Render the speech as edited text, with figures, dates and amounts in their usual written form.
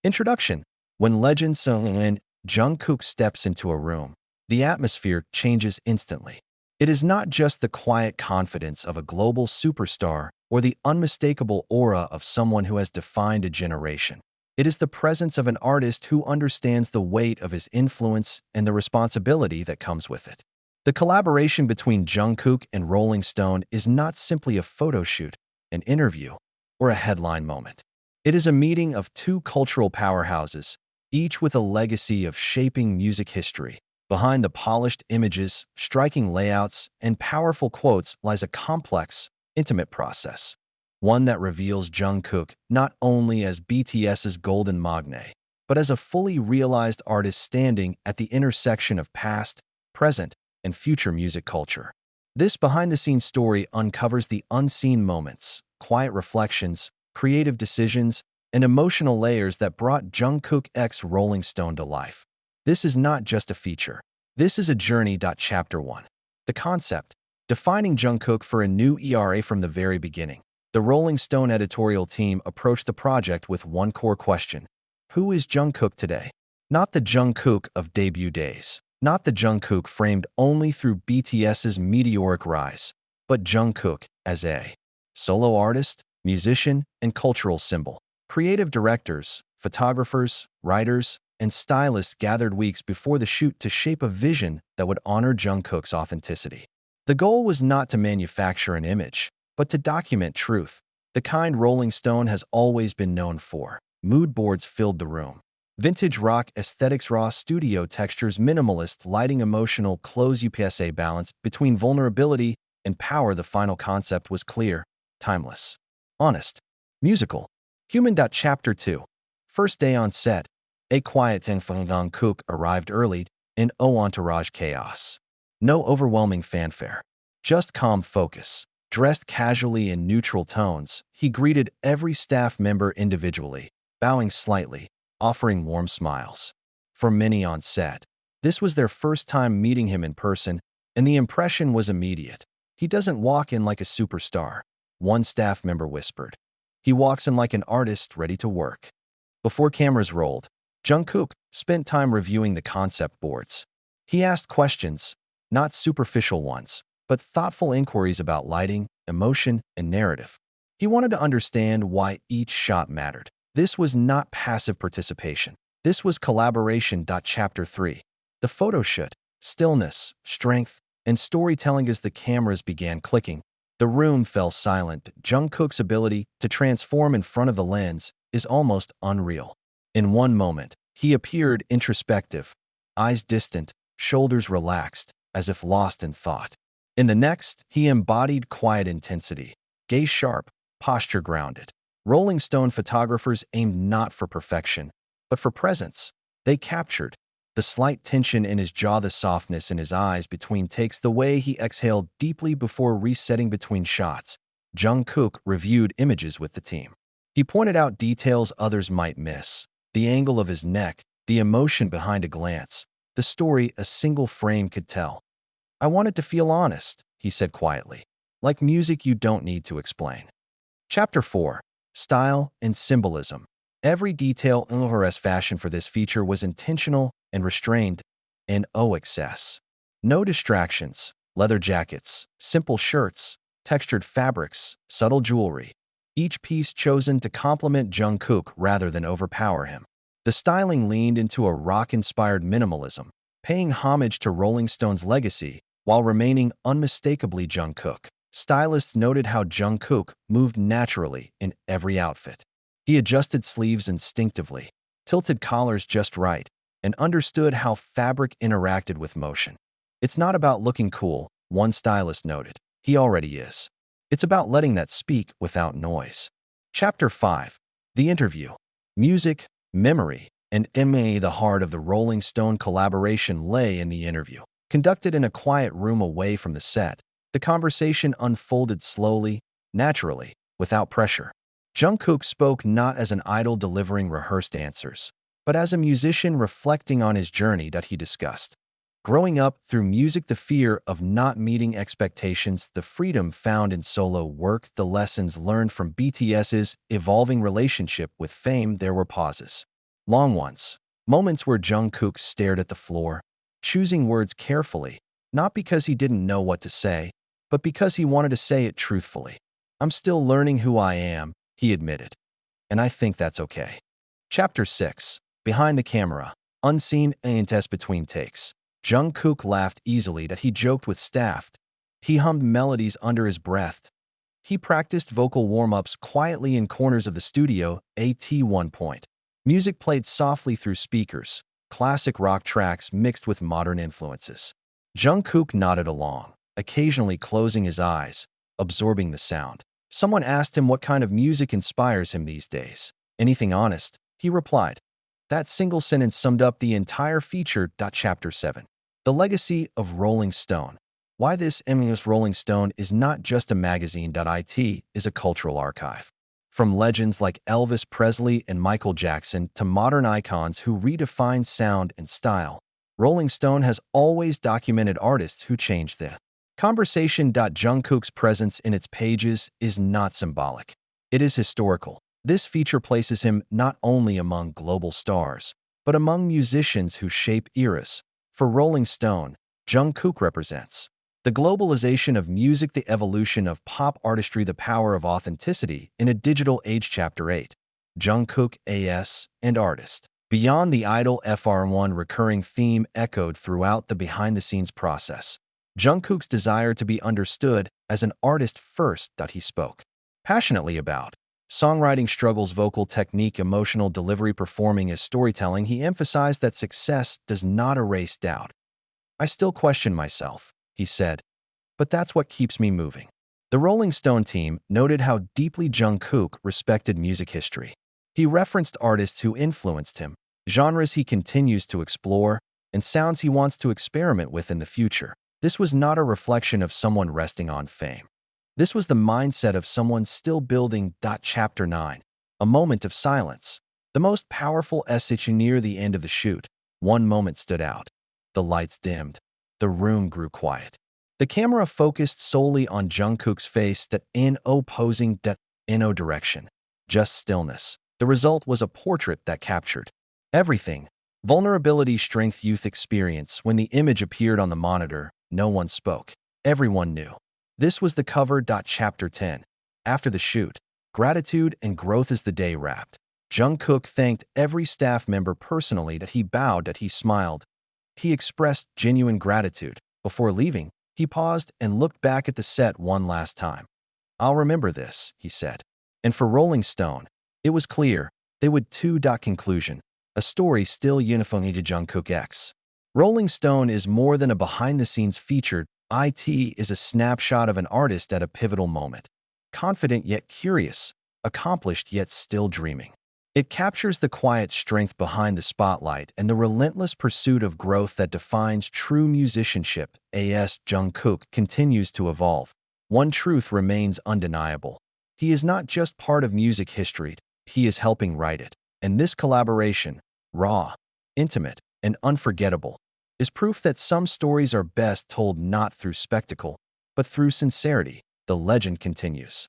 Introduction. When Legend Sung and Jungkook steps into a room, the atmosphere changes instantly. It is not just the quiet confidence of a global superstar or the unmistakable aura of someone who has defined a generation. It is the presence of an artist who understands the weight of his influence and the responsibility that comes with it. The collaboration between Jungkook and Rolling Stone is not simply a photo shoot, an interview, or a headline moment. It is a meeting of two cultural powerhouses, each with a legacy of shaping music history. Behind the polished images, striking layouts, and powerful quotes lies a complex, intimate process. One that reveals Jungkook not only as BTS's golden magne, but as a fully realized artist standing at the intersection of past, present, and future music culture. This behind-the-scenes story uncovers the unseen moments, quiet reflections, creative decisions, and emotional layers that brought Jungkook x Rolling Stone to life. This is not just a feature. This is a journey. Chapter 1. The concept. Defining Jungkook for a new era. From the very beginning, the Rolling Stone editorial team approached the project with one core question. Who is Jungkook today? Not the Jungkook of debut days. Not the Jungkook framed only through BTS's meteoric rise, but Jungkook as a solo artist, musician, and cultural symbol. Creative directors, photographers, writers, and stylists gathered weeks before the shoot to shape a vision that would honor Jungkook's authenticity. The goal was not to manufacture an image, but to document truth, the kind Rolling Stone has always been known for. Mood boards filled the room. Vintage rock aesthetics, raw studio textures, minimalist lighting, emotional close UPSA balance between vulnerability and power. The final concept was clear, timeless, honest, musical, human. Chapter 2. First day on set. A quiet thing. Jungkook arrived early in entourage chaos. No overwhelming fanfare, just calm focus. Dressed casually in neutral tones, he greeted every staff member individually, bowing slightly, offering warm smiles. For many on set, this was their first time meeting him in person, and the impression was immediate. He doesn't walk in like a superstar, one staff member whispered. He walks in like an artist ready to work. Before cameras rolled, Jungkook spent time reviewing the concept boards. He asked questions, not superficial ones, but thoughtful inquiries about lighting, emotion, and narrative. He wanted to understand why each shot mattered. This was not passive participation. This was collaboration. Chapter 3. The photoshoot. Stillness, strength, and storytelling. As the cameras began clicking, the room fell silent. Jungkook's ability to transform in front of the lens is almost unreal. In one moment, he appeared introspective, eyes distant, shoulders relaxed, as if lost in thought. In the next, he embodied quiet intensity, gaze sharp, posture grounded. Rolling Stone photographers aimed not for perfection, but for presence. They captured the slight tension in his jaw, the softness in his eyes between takes, the way he exhaled deeply before resetting between shots. Jungkook reviewed images with the team. He pointed out details others might miss. The angle of his neck, the emotion behind a glance, the story a single frame could tell. I wanted to feel honest, he said quietly. Like music you don't need to explain. Chapter 4. Style and symbolism. Every detail in Urs' fashion for this feature was intentional and restrained, and excess. No distractions, leather jackets, simple shirts, textured fabrics, subtle jewelry. Each piece chosen to complement Jungkook rather than overpower him. The styling leaned into a rock-inspired minimalism, paying homage to Rolling Stone's legacy while remaining unmistakably Jungkook. Stylists noted how Jungkook moved naturally in every outfit. He adjusted sleeves instinctively, tilted collars just right, and understood how fabric interacted with motion. It's not about looking cool, one stylist noted. He already is. It's about letting that speak without noise. Chapter 5. The interview. Music, memory, and the heart of the Rolling Stone collaboration lay in the interview. Conducted in a quiet room away from the set, the conversation unfolded slowly, naturally, without pressure. Jungkook spoke not as an idol delivering rehearsed answers, but as a musician reflecting on his journey that he discussed. Growing up through music, the fear of not meeting expectations, the freedom found in solo work, the lessons learned from BTS's evolving relationship with fame. There were pauses. long ones. Moments where Jungkook stared at the floor, choosing words carefully, not because he didn't know what to say, but because he wanted to say it truthfully. "I'm still learning who I am," he admitted, "and I think that's okay." Chapter 6. Behind the camera. Unseen and test between takes. Jungkook laughed easily that he joked with staff. He hummed melodies under his breath. He practiced vocal warm-ups quietly in corners of the studio. At one point, music played softly through speakers, classic rock tracks mixed with modern influences. Jungkook nodded along, occasionally closing his eyes, absorbing the sound. Someone asked him what kind of music inspires him these days. "Anything honest," he replied. That single sentence summed up the entire feature. Chapter 7. The Legacy of Rolling Stone. Why this MUS Rolling Stone is not just a magazine. It is a cultural archive. From legends like Elvis Presley and Michael Jackson to modern icons who redefined sound and style, Rolling Stone has always documented artists who changed the conversation. Jungkook's presence in its pages is not symbolic. It is historical. This feature places him not only among global stars, but among musicians who shape eras. For Rolling Stone, Jungkook represents the globalization of music, the evolution of pop artistry, the power of authenticity in a digital age. Chapter 8. Jungkook as and artist. Beyond the idol FR1 recurring theme echoed throughout the behind-the-scenes process. Jungkook's desire to be understood as an artist first. He spoke passionately about songwriting struggles, vocal technique, emotional delivery, performing as storytelling. He emphasized that success does not erase doubt. "I still question myself," he said, "but that's what keeps me moving." The Rolling Stone team noted how deeply Jungkook respected music history. He referenced artists who influenced him, genres he continues to explore, and sounds he wants to experiment with in the future. This was not a reflection of someone resting on fame. This was the mindset of someone still building. Chapter 9. A moment of silence. The most powerful essence. Near the end of the shoot, one moment stood out. The lights dimmed. The room grew quiet. The camera focused solely on Jungkook's face. In opposing no direction. Just stillness. The result was a portrait that captured everything. Vulnerability, strength, youth, experience. When the image appeared on the monitor, no one spoke. Everyone knew. This was the cover. Chapter 10. After the shoot, gratitude and growth. As the day wrapped, Jungkook thanked every staff member personally. He bowed. He smiled. He expressed genuine gratitude. Before leaving, he paused and looked back at the set one last time. "I'll remember this," he said. And for Rolling Stone, it was clear they would too. Conclusion. A story still unifying to Jungkook X. Rolling Stone is more than a behind-the-scenes feature. It is a snapshot of an artist at a pivotal moment. Confident yet curious, accomplished yet still dreaming. It captures the quiet strength behind the spotlight and the relentless pursuit of growth that defines true musicianship. As Jungkook continues to evolve, one truth remains undeniable. He is not just part of music history, he is helping write it. And this collaboration, raw, intimate, and unforgettable, is proof that some stories are best told not through spectacle, but through sincerity. The legend continues.